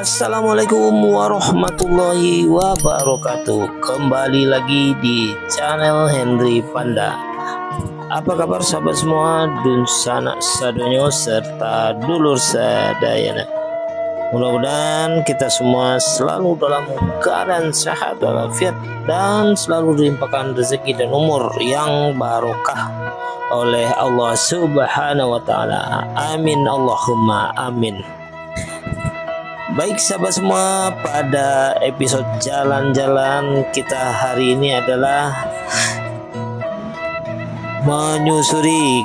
Assalamualaikum warahmatullahi wabarakatuh. Kembali lagi di channel Henry Panda. Apa kabar sahabat semua, dun sanak sadonyo serta dulur sadayana. Mudah-mudahan kita semua selalu dalam keadaan sehat walafiat dan selalu dilimpahkan rezeki dan umur yang barokah oleh Allah Subhanahu wa taala. Amin Allahumma amin. Baik sahabat semua, pada episode jalan-jalan kita hari ini adalah menyusuri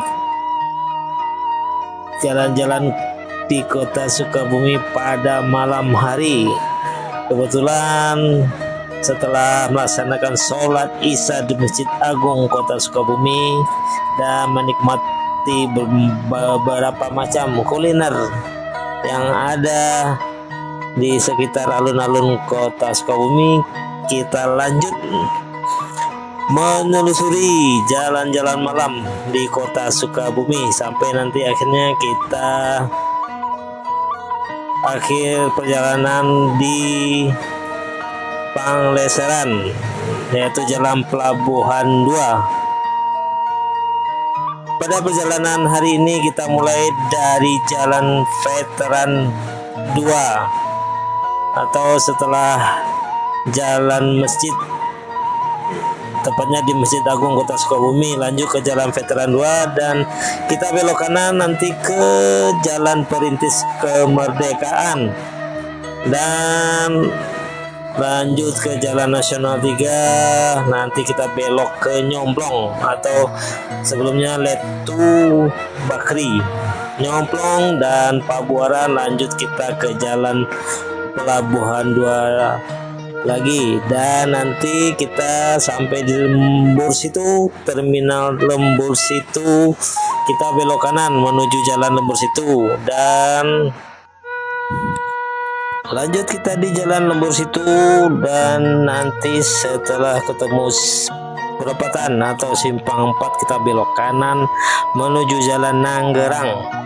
jalan-jalan di kota Sukabumi pada malam hari. Kebetulan setelah melaksanakan sholat Isya di Masjid Agung Kota Sukabumi dan menikmati beberapa macam kuliner yang ada di sekitar alun-alun Kota Sukabumi, kita lanjut menelusuri jalan-jalan malam di Kota Sukabumi sampai nanti akhirnya kita akhir perjalanan di Pangleseran, yaitu Jalan Pelabuhan 2. Pada perjalanan hari ini kita mulai dari Jalan Veteran 2 atau setelah jalan masjid, tepatnya di Masjid Agung Kota Sukabumi, lanjut ke Jalan Veteran 2 dan kita belok kanan nanti ke Jalan Perintis Kemerdekaan dan lanjut ke Jalan Nasional 3, nanti kita belok ke Nyomplong atau sebelumnya Letu Bakri, Nyomplong dan Pabuaran, lanjut kita ke Jalan Pelabuhan 2 lagi dan nanti kita sampai di Lembur Situ, terminal Lembur Situ, kita belok kanan menuju Jalan Lembur Situ dan lanjut kita di Jalan Lembur Situ dan nanti setelah ketemu perempatan atau simpang 4 kita belok kanan menuju Jalan Nanggerang.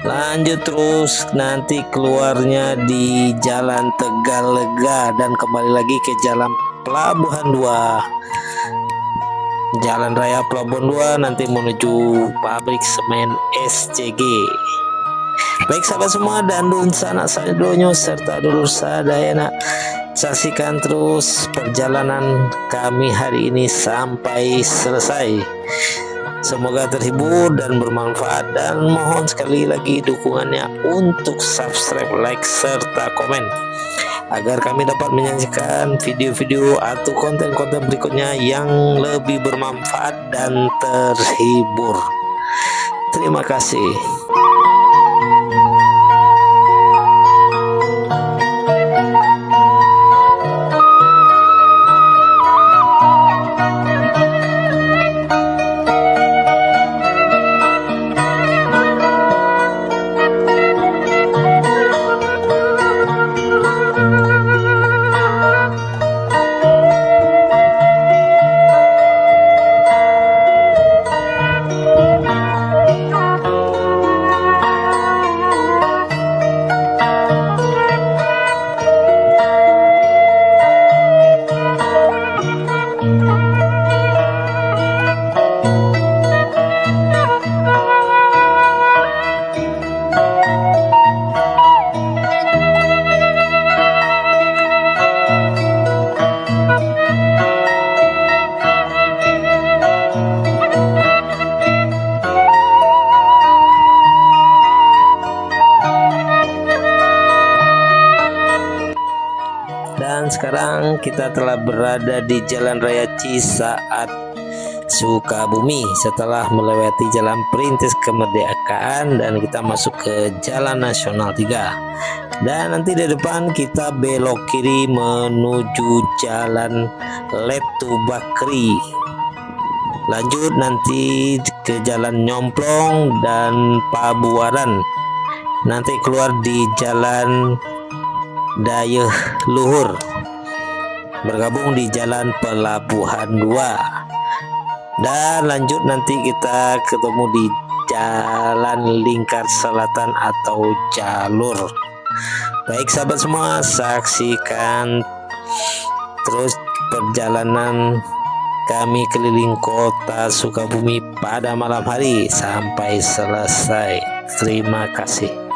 Lanjut terus nanti keluarnya di Jalan Tegalega dan kembali lagi ke Jalan Pelabuhan 2, Jalan Raya Pelabuhan 2, nanti menuju pabrik semen SCG. Baik sahabat semua dan dun sanak sadonyo serta dulur sadayana, saksikan terus perjalanan kami hari ini sampai selesai. Semoga terhibur dan bermanfaat dan mohon sekali lagi dukungannya untuk subscribe, like, serta komen agar kami dapat menyajikan video-video atau konten-konten berikutnya yang lebih bermanfaat dan terhibur. Terima kasih. Dan sekarang kita telah berada di Jalan Raya Cisaat Sukabumi setelah melewati Jalan Perintis Kemerdekaan dan kita masuk ke Jalan Nasional 3 dan nanti di depan kita belok kiri menuju Jalan Letu Bakri, lanjut nanti ke Jalan Nyomplong dan Pabuaran, nanti keluar di Jalan Dayeuh Luhur, bergabung di Jalan Pelabuhan 2 dan lanjut nanti kita ketemu di Jalan Lingkar Selatan atau jalur Baik sahabat semua, saksikan terus perjalanan kami keliling kota Sukabumi pada malam hari sampai selesai. Terima kasih.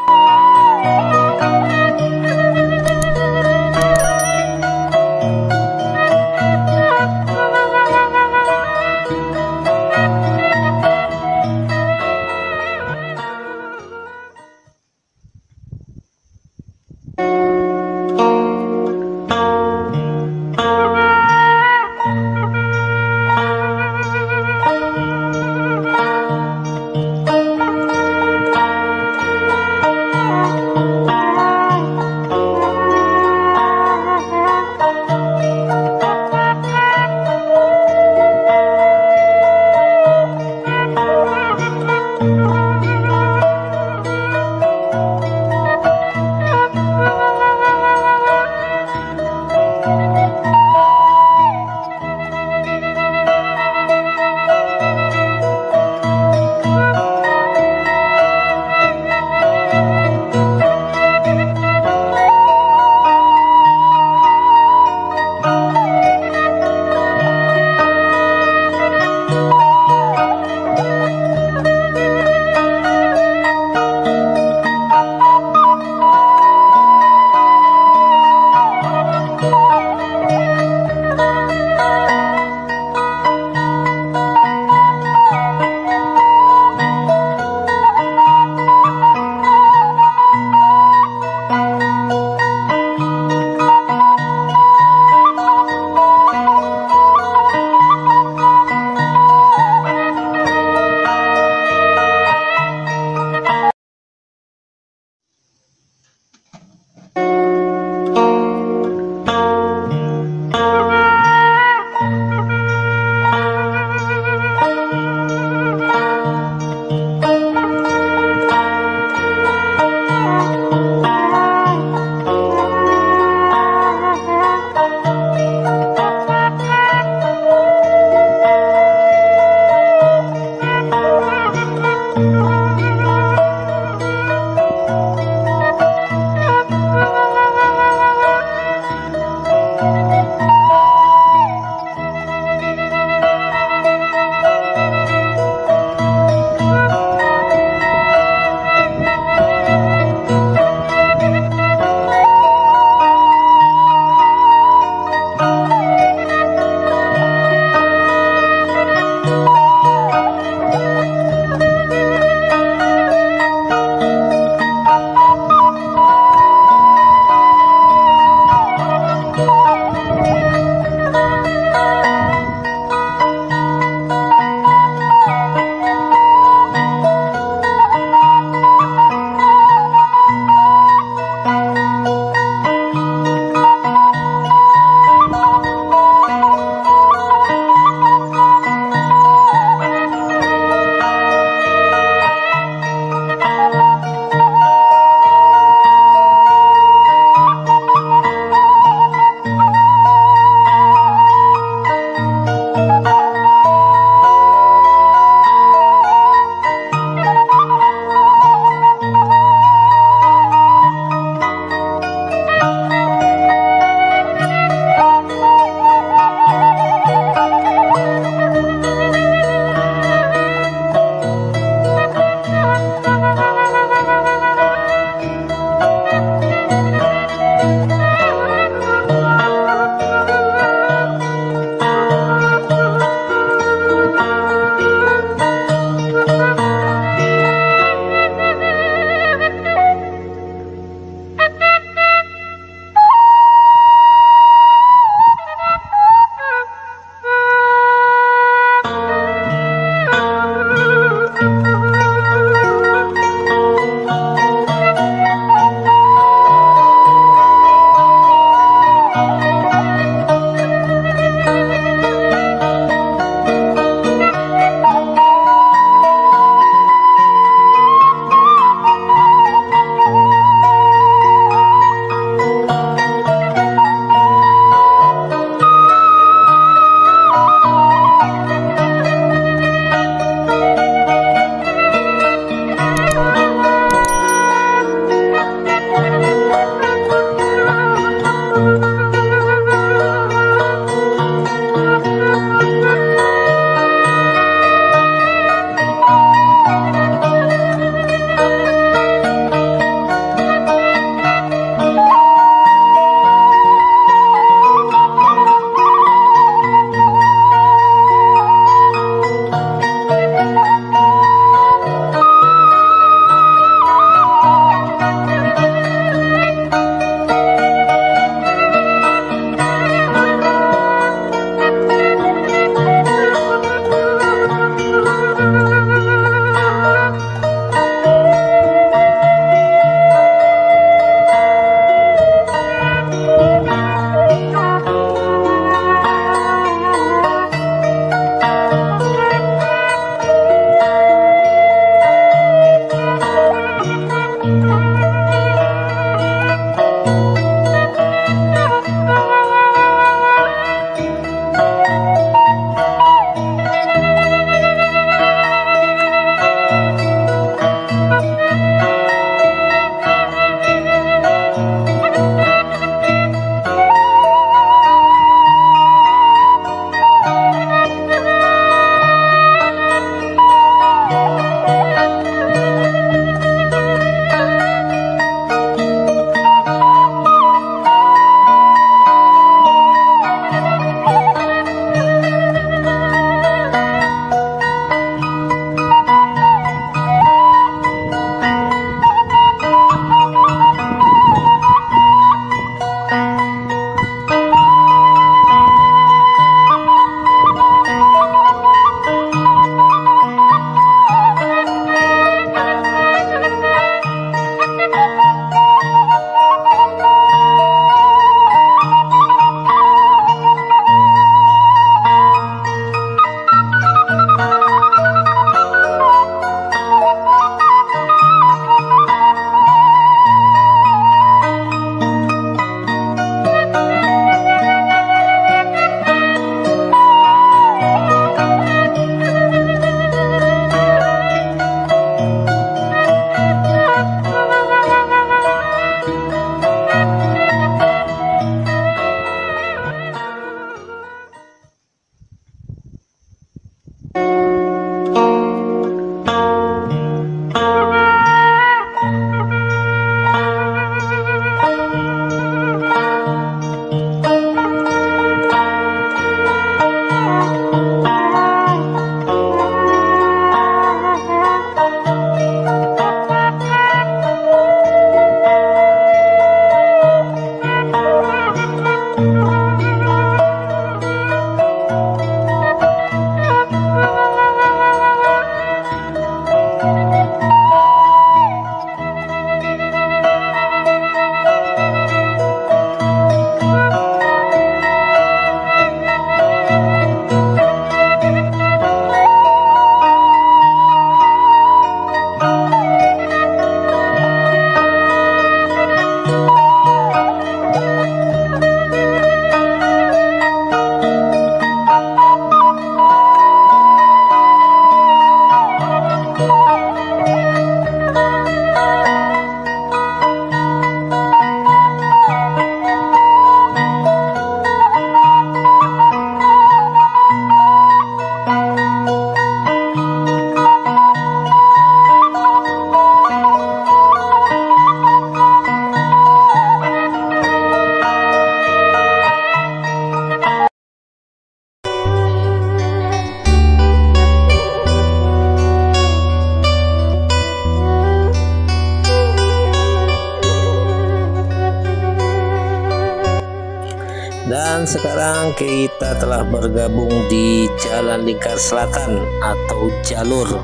Dan sekarang kita telah bergabung di Jalan Lingkar Selatan atau jalur,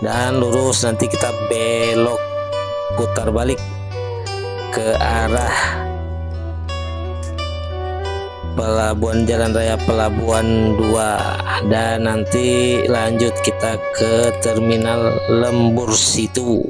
dan lurus nanti kita belok putar balik ke arah Pelabuhan Jalan Raya Pelabuhan 2, dan nanti lanjut kita ke Terminal Lembur Situ.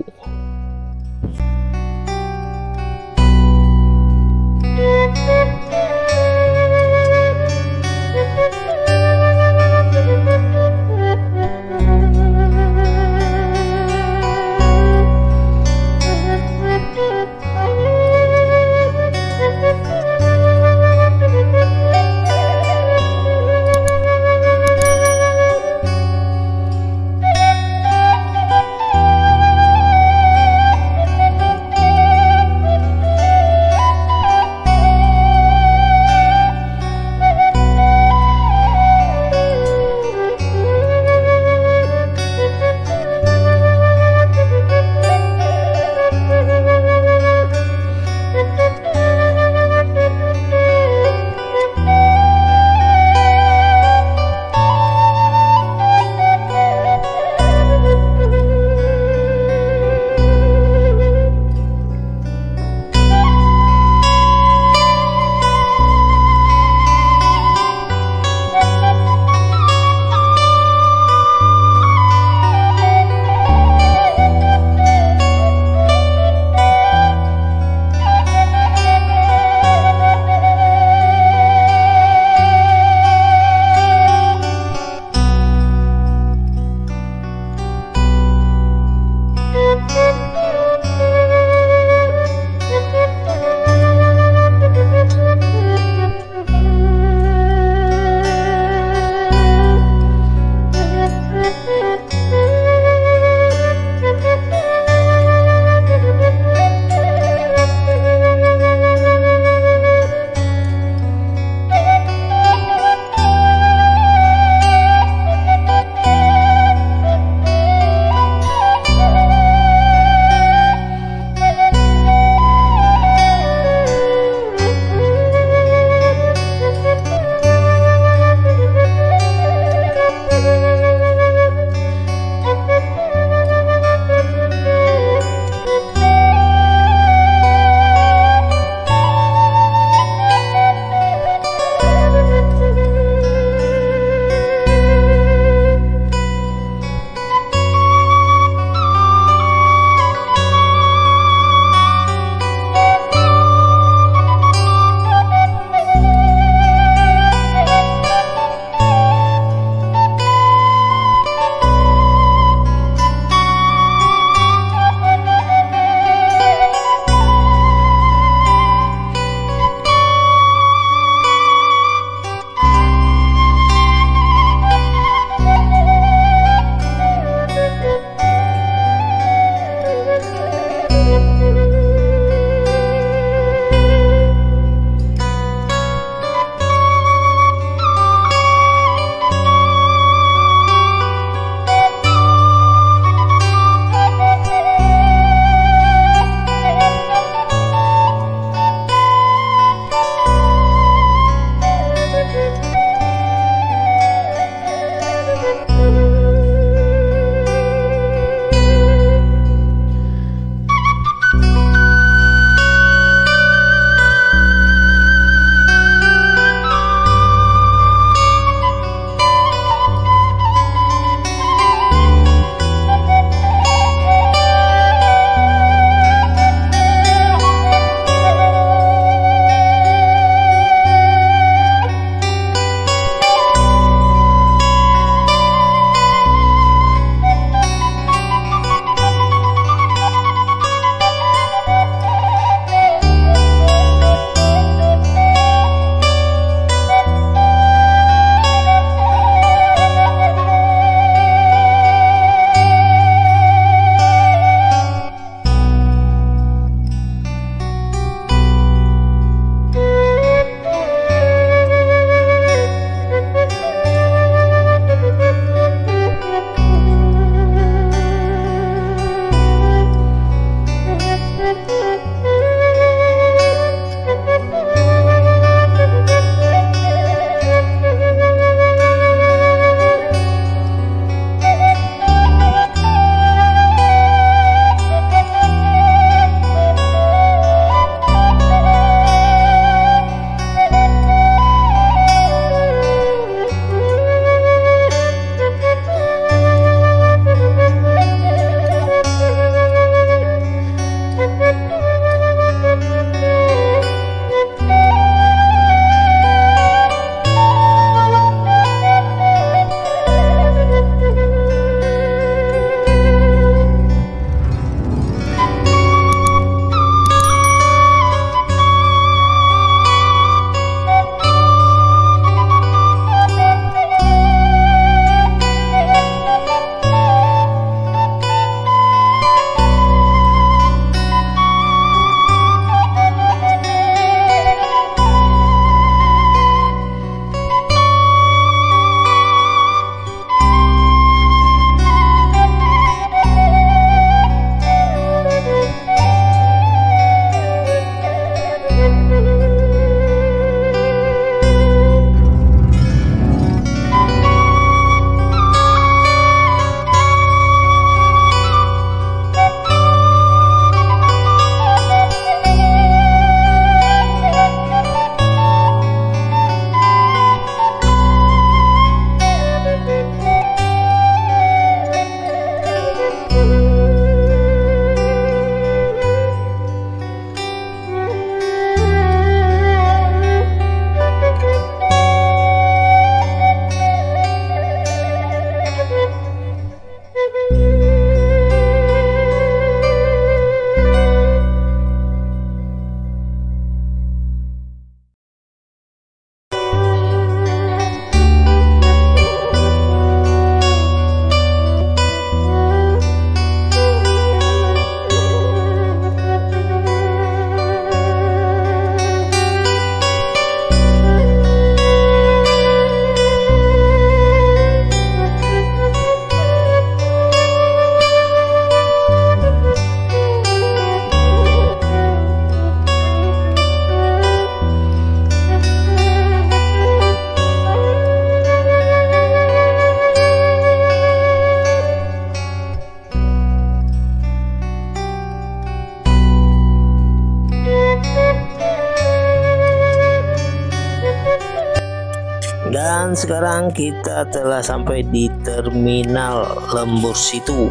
sekarang kita telah sampai di terminal Lembur Situ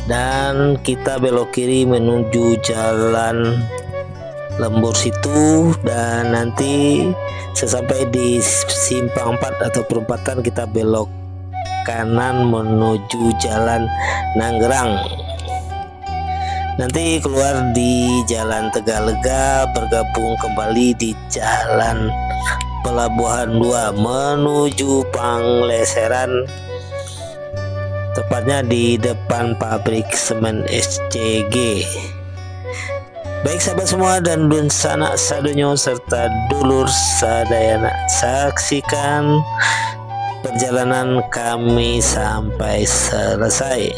dan kita belok kiri menuju jalan Lembur Situ, dan nanti sesampai di simpang 4 atau perempatan kita belok kanan menuju jalan Nanggerang. Nanti keluar di jalan Tegalega, bergabung kembali di jalan Pelabuhan 2 menuju Pangleseran, tepatnya di depan pabrik semen SCG. Baik sahabat semua dan dun sanak sadonyo serta dulur sadayana, saksikan perjalanan kami sampai selesai.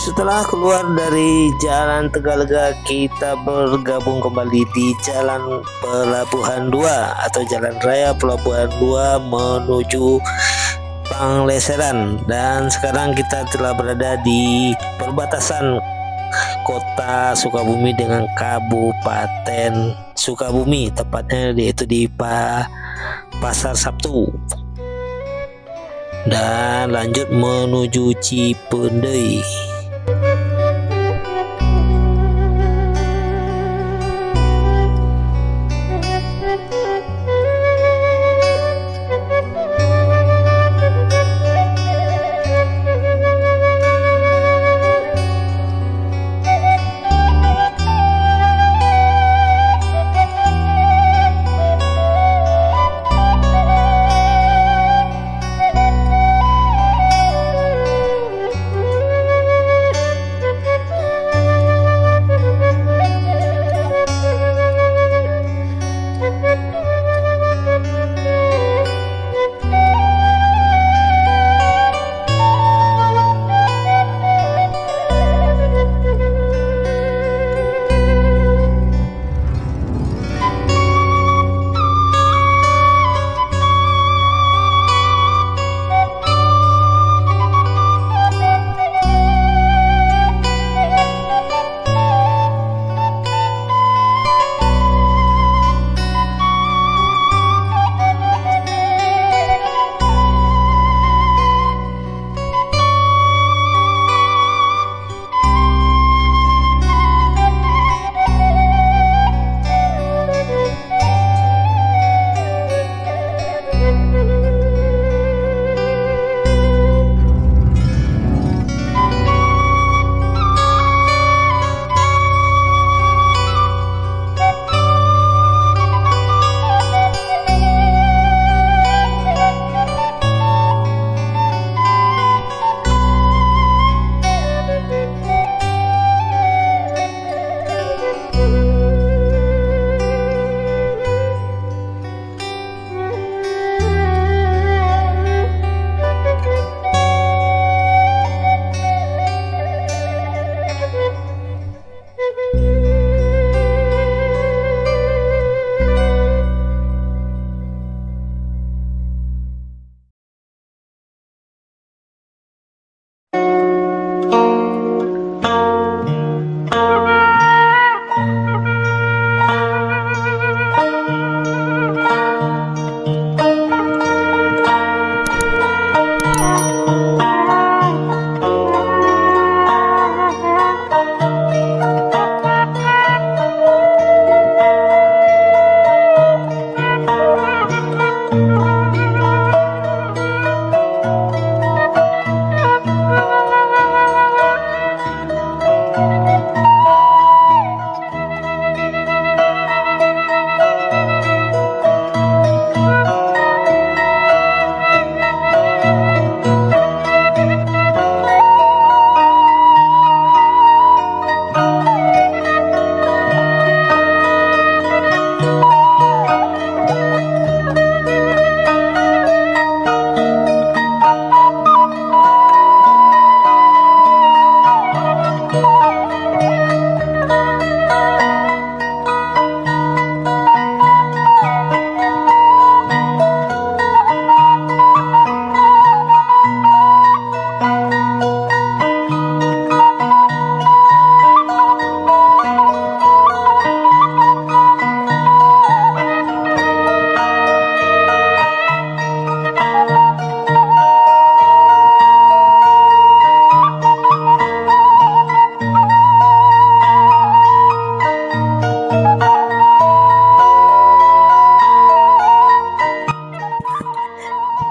Setelah keluar dari Jalan Tegalega, kita bergabung kembali di Jalan Pelabuhan 2 atau Jalan Raya Pelabuhan 2 menuju Pangleseran. Dan sekarang kita telah berada di perbatasan Kota Sukabumi dengan Kabupaten Sukabumi, tepatnya yaitu di Pasar Sabtu, dan lanjut menuju Cipendei.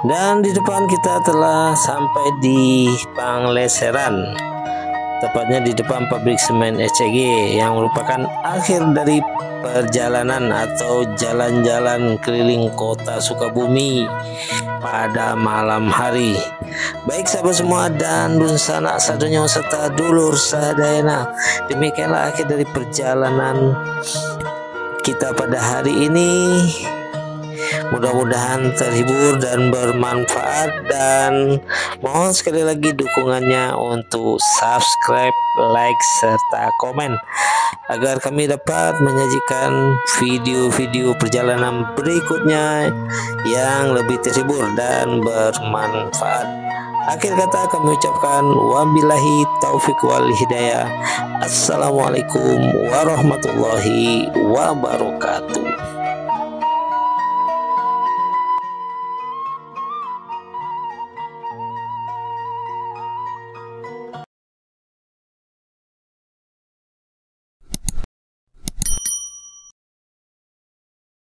Dan di depan kita telah sampai di Pangleseran, tepatnya di depan pabrik semen SCG, yang merupakan akhir dari perjalanan atau jalan-jalan keliling kota Sukabumi pada malam hari. Baik sahabat semua dan dun sanak sadonyo serta dulur sadayana, demikianlah akhir dari perjalanan kita pada hari ini. Mudah-mudahan terhibur dan bermanfaat, dan mohon sekali lagi dukungannya untuk subscribe, like, serta komen agar kami dapat menyajikan video-video perjalanan berikutnya yang lebih terhibur dan bermanfaat. Akhir kata kami ucapkan wabillahi taufik wal hidayah. Assalamualaikum warahmatullahi wabarakatuh.